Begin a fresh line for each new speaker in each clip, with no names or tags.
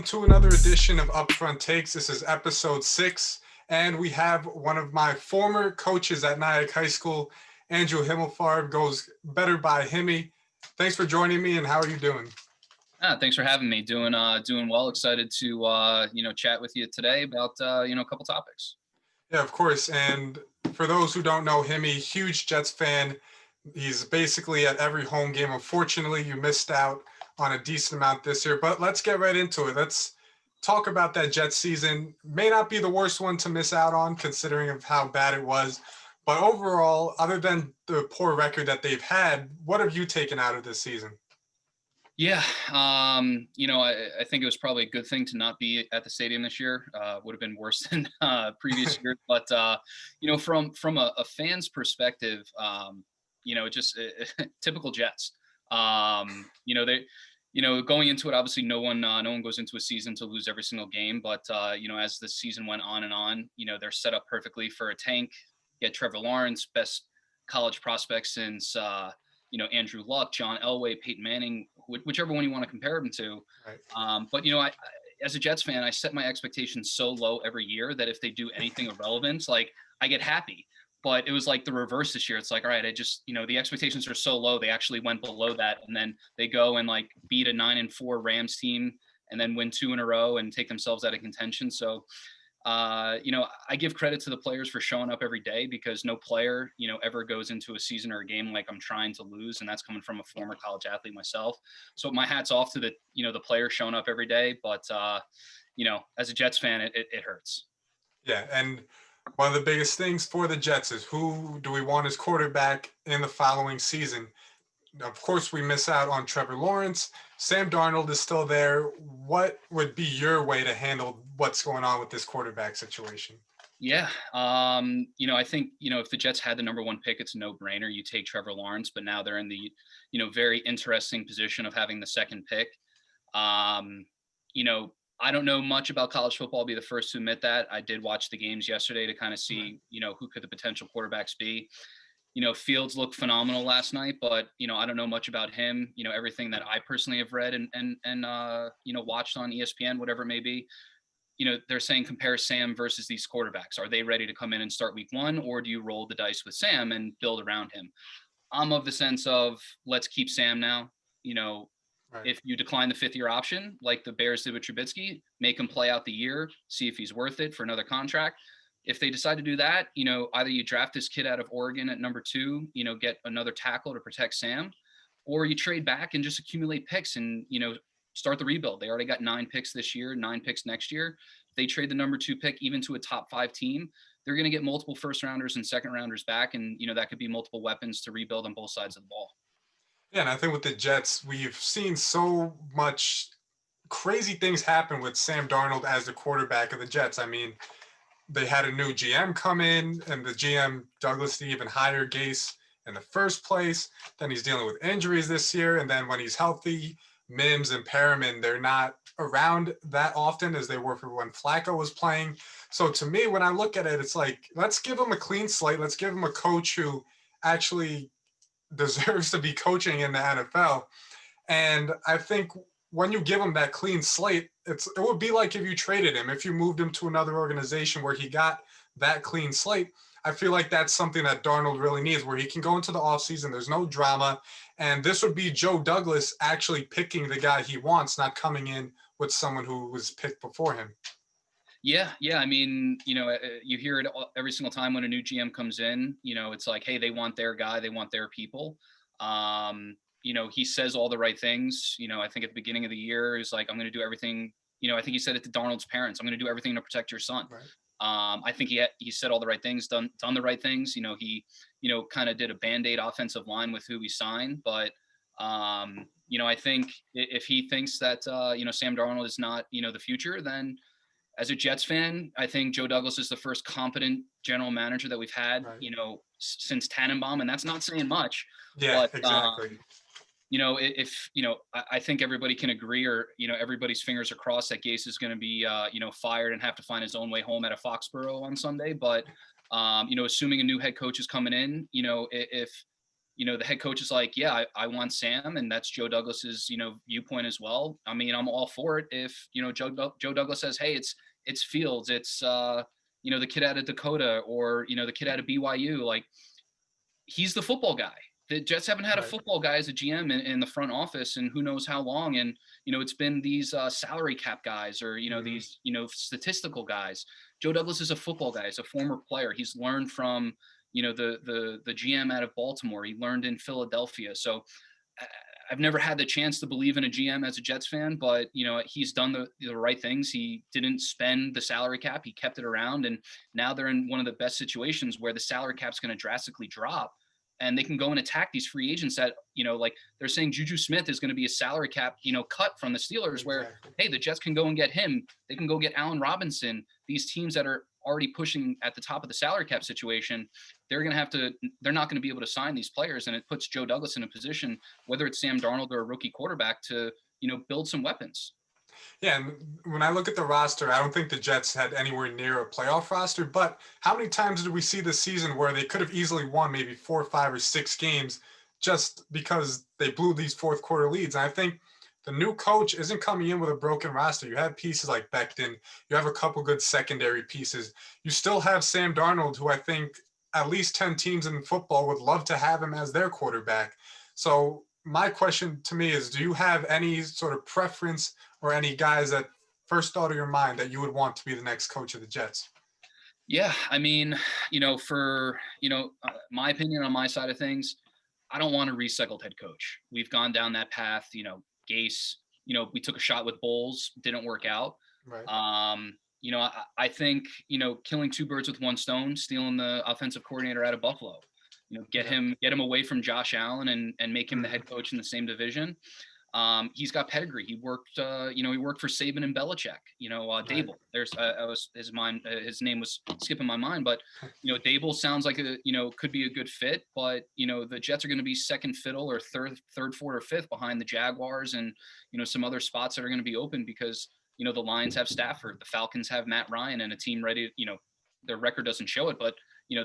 welcome to another edition of UpFront Takes. This is episode 6, and we have one of my former coaches at Nyack High School, Andrew Himmelfarb, goes better by Himmie. Thanks for joining me, and how are you doing?
Thanks for having me. Doing well. Excited to chat with you today about a couple topics.
Yeah, of course. And for those who don't know Himmie, huge Jets fan. He's basically at every home game. Unfortunately, you missed out on a decent amount this year, but let's get right into it. Let's talk about that Jets season. May not be the worst one to miss out on considering of how bad it was, but overall, other than the poor record that they've had, what have you taken out of this season?
Yeah, I think it was probably a good thing to not be at the stadium this year. Would have been worse than previous years, but from a fan's perspective, just typical Jets. Going into it, obviously no one goes into a season to lose every single game, but as the season went on and on, they're set up perfectly for a tank. Get Trevor Lawrence, best college prospect since Andrew Luck, John Elway, Peyton Manning, whichever one you want to compare him to.
Right.
But I, as a Jets fan, I set my expectations so low every year that if they do anything of relevance, like I get happy. But it was like the reverse this year. It's like, all right, I just, the expectations are so low. They actually went below that. And then they go and like beat a 9-4 Rams team and then win 2 in a row and take themselves out of contention. So, I give credit to the players for showing up every day because no player, ever goes into a season or a game like I'm trying to lose. And that's coming from a former college athlete myself. So my hat's off to the players showing up every day. But, as a Jets fan, it hurts.
Yeah. And one of the biggest things for the Jets is who do we want as quarterback in the following season? Of course, we miss out on Trevor Lawrence. Sam Darnold is still there. What would be your way to handle what's going on with this quarterback situation?
Yeah. I think, if the Jets had the number 1 pick, it's a no-brainer. You take Trevor Lawrence, but now they're in the, very interesting position of having the 2nd pick. I don't know much about college football. I'll be the first to admit that. I did watch the games yesterday to kind of see, who could the potential quarterbacks be. Fields looked phenomenal last night, but, I don't know much about him. Everything that I personally have read and watched on ESPN, whatever it may be, they're saying compare Sam versus these quarterbacks. Are they ready to come in and start week 1, or do you roll the dice with Sam and build around him? I'm of the sense of let's keep Sam now.
Right.
If you decline the 5th-year option, like the Bears did with Trubisky, make him play out the year, see if he's worth it for another contract. If they decide to do that, either you draft this kid out of Oregon at number 2, get another tackle to protect Sam, or you trade back and just accumulate picks and, start the rebuild. They already got 9 picks this year, 9 picks next year. If they trade the number 2 pick even to a top 5 team, they're going to get multiple first-rounders and second-rounders back, and, that could be multiple weapons to rebuild on both sides of the ball.
Yeah, and I think with the Jets, we've seen so much crazy things happen with Sam Darnold as the quarterback of the Jets. I mean, they had a new GM come in, and the GM, Douglas, didn't even hire Gase in the first place. Then he's dealing with injuries this year, and then when he's healthy, Mims and Perriman, they're not around that often as they were for when Flacco was playing. So to me, when I look at it, it's like, let's give him a clean slate. Let's give him a coach who actually deserves to be coaching in the NFL. And I think when you give him that clean slate, it would be like if you traded him, if you moved him to another organization where he got that clean slate. I feel like that's something that Darnold really needs, where he can go into the offseason, there's no drama, and this would be Joe Douglas actually picking the guy he wants, not coming in with someone who was picked before him.
Yeah. I mean, you hear it every single time when a new GM comes in. It's like, hey, they want their guy, they want their people. He says all the right things. I think at the beginning of the year, he's like, I'm going to do everything. I think he said it to Darnold's parents. I'm going to do everything to protect your son.
Right.
I think he said all the right things, done the right things. He kind of did a Band-Aid offensive line with who he signed. But, I think if he thinks that, Sam Darnold is not, the future, then as a Jets fan, I think Joe Douglas is the first competent general manager that we've had,
Right.
Since Tannenbaum, and that's not saying much.
Yeah,
but,
exactly.
I think everybody can agree, or everybody's fingers are crossed that Gase is going to be fired and have to find his own way home at a Foxborough on Sunday. But assuming a new head coach is coming in, if the head coach is like, yeah, I want Sam, and that's Joe Douglas's, viewpoint as well. I mean, I'm all for it if, Joe Douglas says, hey, it's Fields, it's the kid out of Dakota, or the kid out of BYU. Like, he's the football guy. The Jets haven't had a
Right.
football guy as a GM in the front office, and who knows how long. And it's been these salary cap guys, or
Mhm.
these statistical guys. Joe Douglas is a football guy. He's a former player. He's learned from the GM out of Baltimore. He learned in Philadelphia. So I- I've never had the chance to believe in a GM as a Jets fan, but he's done the right things. He didn't spend the salary cap. He kept it around, and now they're in one of the best situations where the salary cap's going to drastically drop, and they can go and attack these free agents that like they're saying Juju Smith is going to be a salary cap cut from the Steelers. Where,
Exactly.
hey, the Jets can go and get him. They can go get Allen Robinson. These teams that are already pushing at the top of the salary cap situation, they're going to have to. They're not going to be able to sign these players, and it puts Joe Douglas in a position, whether it's Sam Darnold or a rookie quarterback, to build some weapons.
Yeah, and when I look at the roster, I don't think the Jets had anywhere near a playoff roster. But how many times did we see this season where they could have easily won maybe 4, 5, or 6 games just because they blew these fourth quarter leads? And I think the new coach isn't coming in with a broken roster. You have pieces like Becton. You have a couple good secondary pieces. You still have Sam Darnold, who I think at least 10 teams in football would love to have him as their quarterback. So my question to me is, do you have any sort of preference or any guys that first thought of your mind that you would want to be the next coach of the Jets?
Yeah, I mean, for my opinion on my side of things, I don't want a recycled head coach. We've gone down that path. Gase. We took a shot with Bowles, didn't work out.
Right.
I think killing two birds with one stone, stealing the offensive coordinator out of Buffalo. Get
Yeah.
him away from Josh Allen, and make him the
Mhm.
head coach in the same division. He's got pedigree. He worked for Saban and Belichick.
Right.
Dable. His name was skipping my mind, but Dable sounds like could be a good fit. But the Jets are going to be second fiddle, or third, fourth, or fifth behind the Jaguars, and some other spots that are going to be open because the Lions have Stafford, the Falcons have Matt Ryan, and a team ready. Their record doesn't show it, but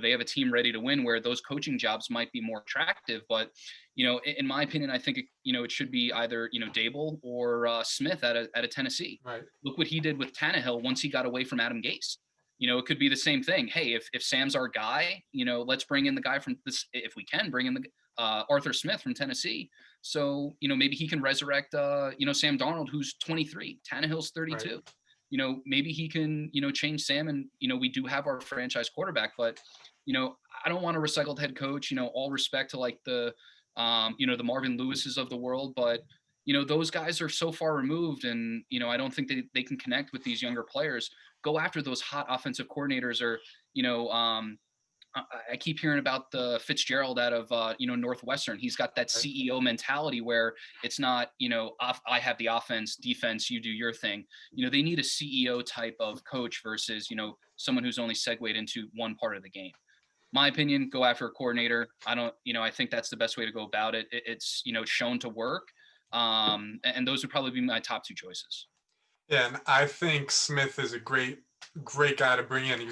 they have a team ready to win, where those coaching jobs might be more attractive. But in my opinion, I think it should be either Dable or Smith out of Tennessee.
Right.
Look what he did with Tannehill once he got away from Adam Gase. It could be the same thing. Hey, if Sam's our guy, let's bring in the guy from this. If we can bring in the Arthur Smith from Tennessee, so maybe he can resurrect Sam Darnold, who's 23, Tannehill's
Right.
32. Maybe he can change Sam, and we do have our franchise quarterback, but I don't want a recycled head coach. All respect to like the Marvin Lewises of the world, but those guys are so far removed, and I don't think they can connect with these younger players. Go after those hot offensive coordinators, or I keep hearing about the Fitzgerald out of Northwestern. He's got that
Right.
CEO mentality where it's not I have the offense, defense, you do your thing. They need a CEO type of coach versus someone who's only segued into one part of the game. My opinion, go after a coordinator. I think that's the best way to go about it. It's shown to work, and those would probably be my top two choices.
Yeah, and I think Smith is a great guy to bring in.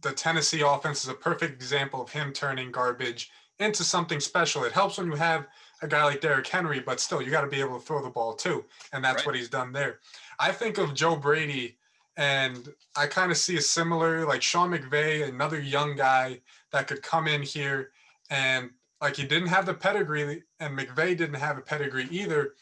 The Tennessee offense is a perfect example of him turning garbage into something special. It helps when you have a guy like Derrick Henry, but still, you got to be able to throw the ball too, and that's
Right.
what he's done there. I think of Joe Brady, and I kind of see a similar, like Sean McVay, another young guy that could come in here, and like he didn't have the pedigree, and McVay didn't have a pedigree either,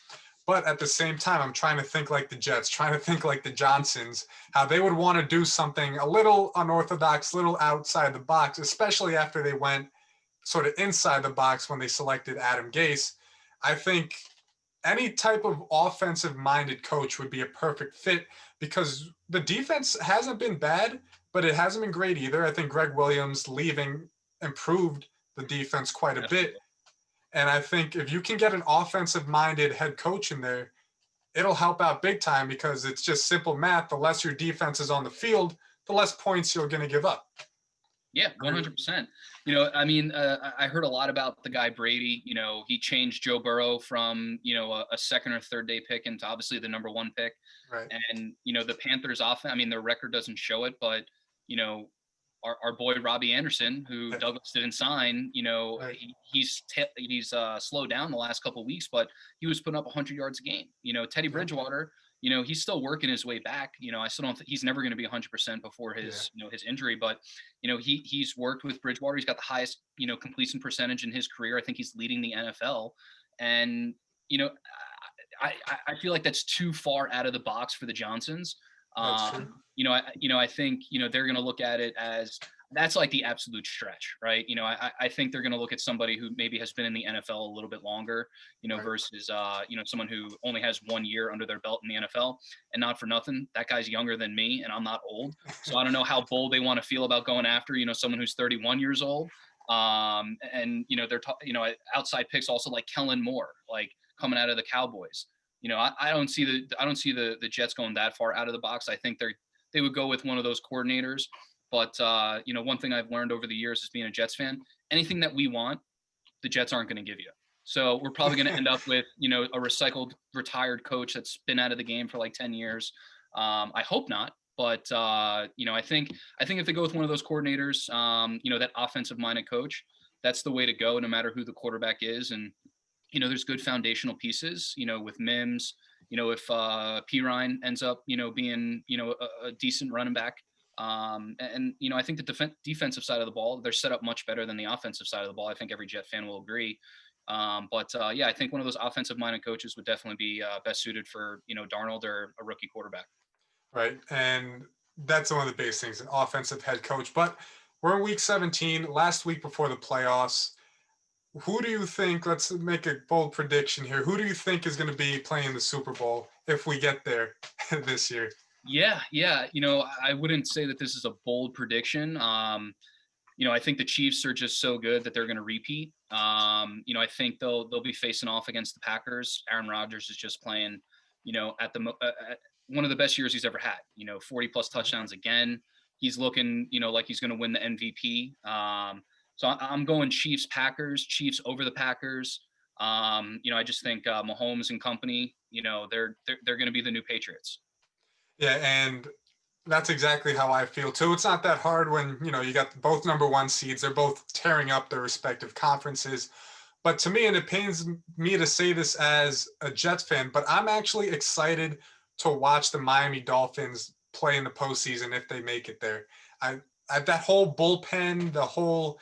but at the same time, I'm trying to think like the Jets, trying to think like the Johnsons, how they would want to do something a little unorthodox, little outside the box, especially after they went sort of inside the box when they selected Adam Gase. I think any type of offensive minded coach would be a perfect fit because the defense hasn't been bad, but it hasn't been great either. I think Greg Williams leaving improved the defense quite a bit.
Absolutely.
And I think if you can get an offensive minded head coach in there, it'll help out big time because it's just simple math. The less your defense is on the field, the less points you're going to give up.
Yeah,
Agree with
100%. I mean, I heard a lot about the guy Brady. He changed Joe Burrow from a second or third day pick into obviously the number one pick.
right.
And the Panthers offense. I mean, their record doesn't show it, but you know, our boy Robbie Anderson, who Douglas didn't sign,
Right.
he's slowed down the last couple of weeks, but he was putting up 100 yards a game. Teddy
Yeah.
Bridgewater, he's still working his way back. I still don't think he's never going to be 100% before his, his injury, but he's worked with Bridgewater. He's got the highest, completion percentage in his career. I think he's leading the NFL, and I feel like that's too far out of the box for the Johnsons.
That's true.
I think they're going to look at it as that's like the absolute stretch, right? I think they're going to look at somebody who maybe has been in the NFL a little bit longer,
Right.
versus someone who only has 1 year under their belt in the NFL. And not for nothing, that guy's younger than me, and I'm not old, so I don't know how bold they want to feel about going after someone who's 31 years old. And they're outside picks also like Kellen Moore, like coming out of the Cowboys. I don't see the Jets going that far out of the box. I think they would go with one of those coordinators. But one thing I've learned over the years is being a Jets fan, anything that we want, the Jets aren't going to give you. So we're probably going to end up with a recycled, retired coach that's been out of the game for like 10 years. I hope not. But I think if they go with one of those coordinators, that offensive-minded coach, that's the way to go, no matter who the quarterback is. And there's good foundational pieces, with Mims, if Pirine ends up, being, a decent running back. And I think the defensive side of the ball, they're set up much better than the offensive side of the ball. I think every Jet fan will agree. But I think one of those offensive-minded coaches would definitely be best suited for, Darnold or a rookie quarterback.
Right. And that's one of the biggest things, an offensive head coach. But we're in week 17, last week before the playoffs. Who do you think, let's make a bold prediction here, who do you think is going to be playing the Super Bowl if we get there this year?
Yeah. I wouldn't say that this is a bold prediction. I think the Chiefs are just so good that they're going to repeat. I think they'll be facing off against the Packers. Aaron Rodgers is just playing, at one of the best years he's ever had. 40 plus touchdowns again. He's looking, like he's going to win the MVP. So I'm going Chiefs over the Packers. I just think Mahomes and company, they're going to be the new Patriots.
Yeah, and that's exactly how I feel too. It's not that hard when, you got both number one seeds. They're both tearing up their respective conferences. But to me, and it pains me to say this as a Jets fan, but I'm actually excited to watch the Miami Dolphins play in the postseason if they make it there. I that whole bullpen, the whole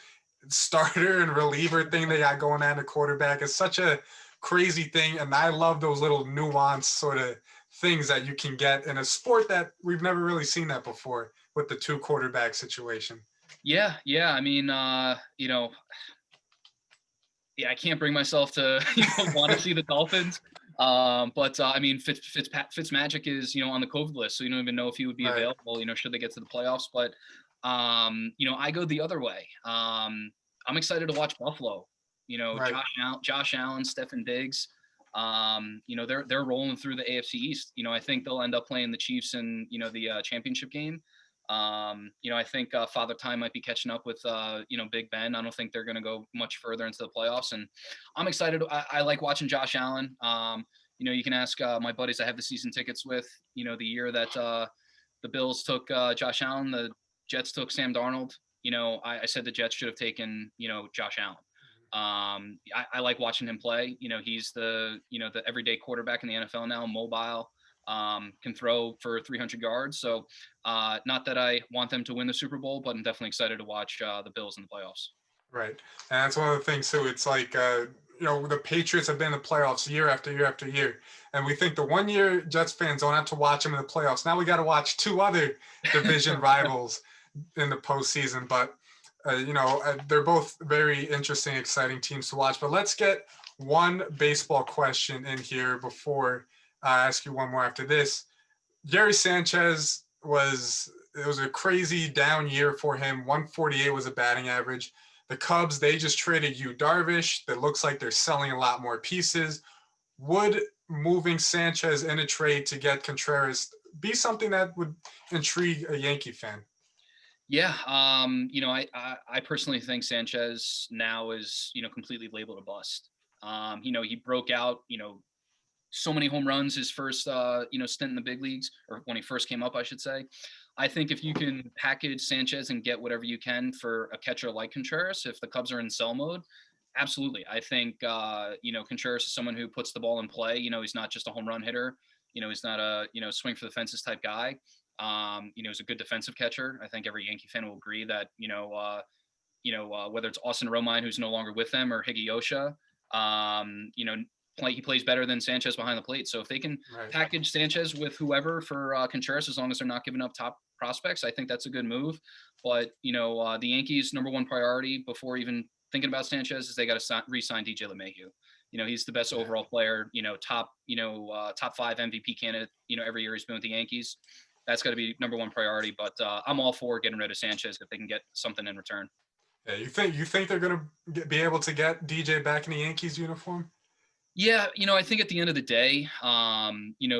starter and reliever thing they got going on at quarterback is such a crazy thing. And I love those little nuanced sort of things that you can get in a sport that we've never really seen that before with the two quarterback situation.
Yeah. I mean, I can't bring myself to want to see the Dolphins. But I mean, Fitzmagic is on the COVID list, so you don't even know if he would be available. Should they get to the playoffs? But I go the other way. I'm excited to watch Buffalo. Josh Allen, Stephen Diggs. They're rolling through the AFC East. I think they'll end up playing the Chiefs in the championship game. I think Father Time might be catching up with Big Ben. I don't think they're going to go much further into the playoffs, and I'm excited. I like watching Josh Allen. You can ask my buddies I have the season tickets with. The year that the Bills took Josh Allen, the Jets took Sam Darnold. I said the Jets should have taken Josh Allen. I like watching him play. He's the everyday quarterback in the NFL now, mobile. Can throw for 300 yards. So not that I want them to win the Super Bowl, but I'm definitely excited to watch the Bills in the playoffs.
Right. And that's one of the things too. It's like, the Patriots have been in the playoffs year after year after year. And we think the 1 year Jets fans don't have to watch them in the playoffs. Now we got to watch two other division rivals in the postseason. But, they're both very interesting, exciting teams to watch. But let's get one baseball question in here before I ask you one more after this. Gary Sanchez it was a crazy down year for him. 148 was a batting average. The Cubs, they just traded Yu Darvish. That looks like they're selling a lot more pieces. Would moving Sanchez in a trade to get Contreras be something that would intrigue a Yankee fan?
Yeah. I personally think Sanchez now is, completely labeled a bust. He broke out, so many home runs his first stint in the big leagues, or when he first came up, I should say. I think if you can package Sanchez and get whatever you can for a catcher like Contreras, if the Cubs are in sell mode, absolutely. I think Contreras is someone who puts the ball in play. He's not just a home run hitter. He's not a swing for the fences type guy. He's a good defensive catcher. I think every Yankee fan will agree that whether it's Austin Romine, who's no longer with them, or Higgyosha, he plays better than Sanchez behind the plate. So if they can package Sanchez with whoever for Contreras, as long as they're not giving up top prospects, I think that's a good move. But the Yankees' number one priority before even thinking about Sanchez is they got to re-sign DJ LeMahieu. He's the best overall player. Top 5 MVP candidate. Every year he's been with the Yankees. That's got to be number one priority. But I'm all for getting rid of Sanchez if they can get something in return.
Yeah, you think they're gonna be able to get DJ back in the Yankees uniform?
Yeah, I think at the end of the day,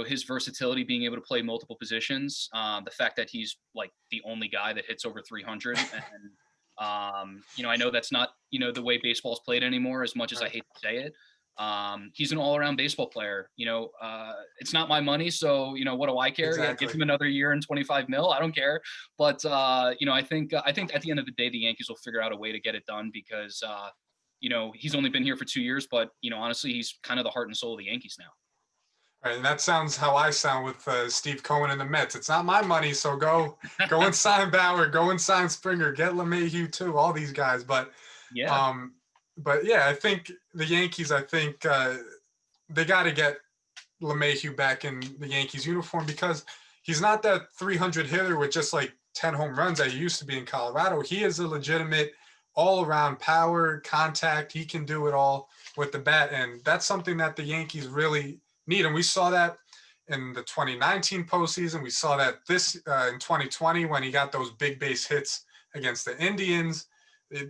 his versatility, being able to play multiple positions, the fact that he's like the only guy that hits over 300, and I know that's not the way baseball's played anymore. As much as I hate to say it, he's an all-around baseball player. It's not my money, so what do I care?
Exactly.
Yeah, give him another year and 25 mil. I don't care. But I think at the end of the day, the Yankees will figure out a way to get it done because he's only been here for 2 years, but honestly, he's kind of the heart and soul of the Yankees now.
Right, and that sounds how I sound with Steve Cohen and the Mets. It's not my money, so go and sign Bauer, go and sign Springer, get LeMahieu too, all these guys. But
yeah,
I think the Yankees, they got to get LeMahieu back in the Yankees uniform because he's not that 300 hitter with just like 10 home runs that he used to be in Colorado. He is a legitimate all-around power, contact. He can do it all with the bat, and that's something that the Yankees really need. And we saw that in the 2019 postseason. We saw that in 2020 when he got those big base hits against the Indians.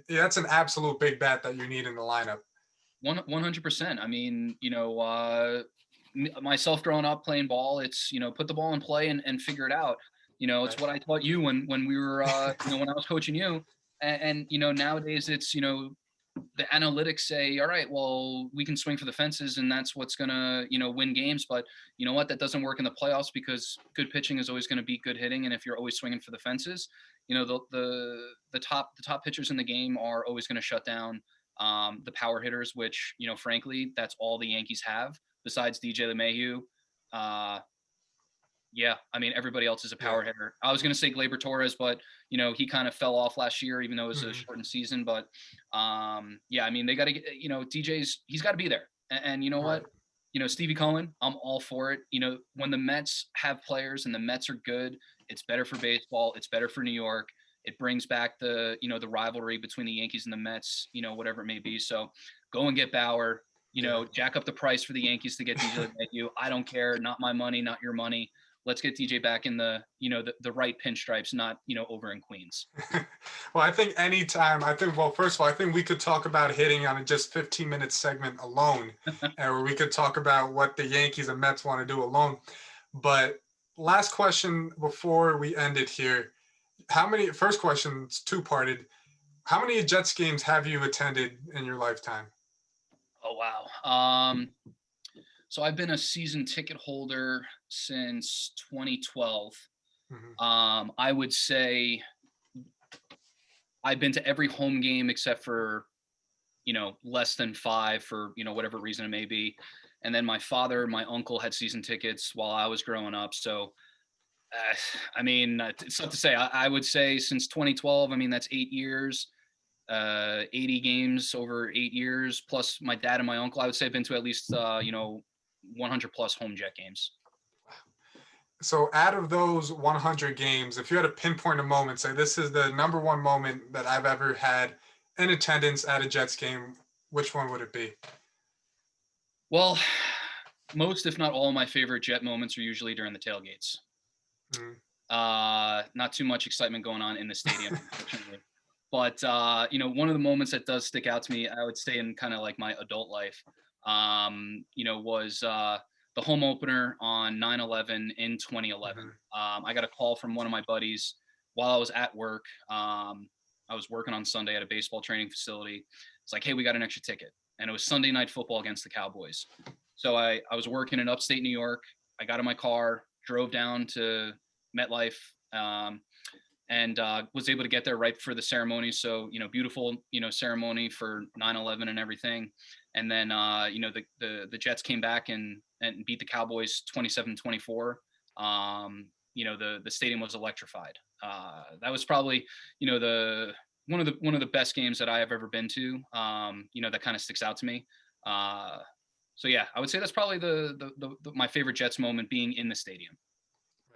That's an absolute big bat that you need in the lineup.
100%. I mean, myself growing up playing ball, it's put the ball in play and figure it out. It's what I taught you when we were when I was coaching you. And nowadays it's the analytics say, all right, well, we can swing for the fences and that's what's gonna win games. But you know what? That doesn't work in the playoffs because good pitching is always going to beat good hitting. And if you're always swinging for the fences, the top pitchers in the game are always going to shut down the power hitters, which frankly, that's all the Yankees have besides DJ LeMahieu. Yeah, I mean, everybody else is a power hitter. I was going to say Gleyber Torres, but, he kind of fell off last year, even though it was a shortened season. But, I mean, they got to get, he's got to be there. And you know what? Stevie Cohen, I'm all for it. When the Mets have players and the Mets are good, it's better for baseball. It's better for New York. It brings back the rivalry between the Yankees and the Mets, whatever it may be. So go and get Bauer, jack up the price for the Yankees to get DJ LeMahieu. I don't care. Not my money, not your money. Let's get DJ back in the right pinstripes, not, over in Queens.
Well, I think first of all, I think we could talk about hitting on a just 15-minute segment alone, or we could talk about what the Yankees and Mets want to do alone. But last question before we end it here. First question, it's two-parted. How many Jets games have you attended in your lifetime?
Oh, wow. So I've been a season ticket holder since 2012.
Mm-hmm.
I would say I've been to every home game except for, less than 5 for, whatever reason it may be. And then my father, my uncle had season tickets while I was growing up. So, I mean, it's tough to say. I would say since 2012, I mean, that's 8 years. 80 games over 8 years, plus my dad and my uncle. I would say I've been to at least 100 plus home Jet games.
So out of those 100 games, if you had to pinpoint a moment, say this is the number one moment that I've ever had in attendance at a Jets game, which one would it be?
Well, most, if not all, of my favorite Jet moments are usually during the tailgates. Not too much excitement going on in the stadium, unfortunately. But, one of the moments that does stick out to me, I would say in kind of like my adult life, was the home opener on 9/11 in 2011. I got a call from one of my buddies while I was at work. I was working on Sunday at a baseball training facility. It's like, hey, we got an extra ticket. And it was Sunday Night Football against the Cowboys. So I was working in upstate New York. I got in my car, drove down to MetLife, and was able to get there right for the ceremony. So, beautiful, ceremony for 9/11 and everything. And then, the Jets came back and beat the Cowboys 27-24. The stadium was electrified. That was probably, one of the best games that I have ever been to. That kind of sticks out to me. So yeah, I would say that's probably my favorite Jets moment, being in the stadium.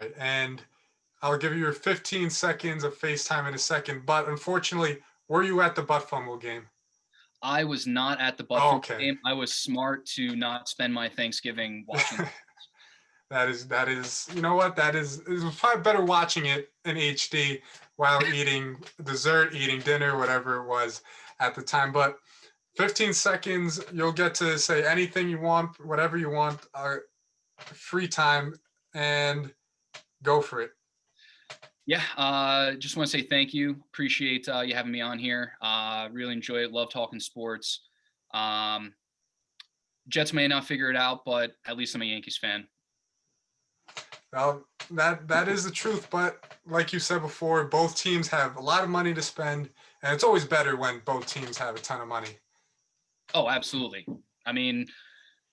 Right. And I'll give you your 15 seconds of FaceTime in a second. But unfortunately, were you at the butt fumble game?
I was not at the Butt
Oh,
Fumble
okay.
game. I was smart to not spend my Thanksgiving watching.
That is, you know what? It was probably better watching it in HD while eating dessert, eating dinner, whatever it was at the time. But 15 seconds, you'll get to say anything you want, whatever you want, free time, and go for it.
Yeah, just want to say thank you. Appreciate you having me on here. Really enjoy it. Love talking sports. Um, Jets may not figure it out, but at least I'm a Yankees fan.
Well, that is the truth. But like you said before, both teams have a lot of money to spend, and it's always better when both teams have a ton of money.
Oh, absolutely. I mean,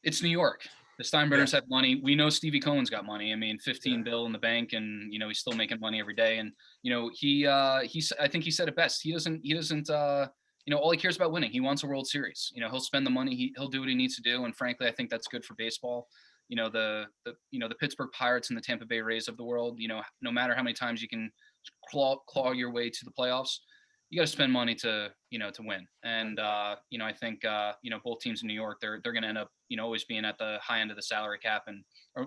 it's New York. The Steinbrenners
Yeah.
have money. We know Stevie Cohen's got money. I mean, 15
Yeah.
bill in the bank, and he's still making money every day. And he's I think he said it best. He doesn't all he cares about winning. He wants a World Series. He'll spend the money. He'll do what he needs to do. And frankly, I think that's good for baseball. The Pittsburgh Pirates and the Tampa Bay Rays of the world. No matter how many times you can claw your way to the playoffs, you got to spend money to win. And I think both teams in New York, they're going to end up always being at the high end of the salary cap,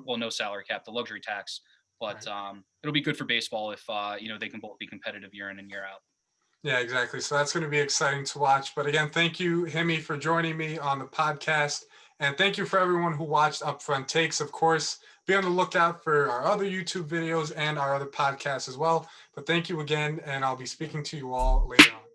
no salary cap, the luxury tax. But
Right.
it'll be good for baseball if they can both be competitive year in and year out.
Yeah, exactly. So that's going to be exciting to watch. But again, thank you, Himmie, for joining me on the podcast. And thank you for everyone who watched UpFront Takes. Of course, be on the lookout for our other YouTube videos and our other podcasts as well. But thank you again, and I'll be speaking to you all later on.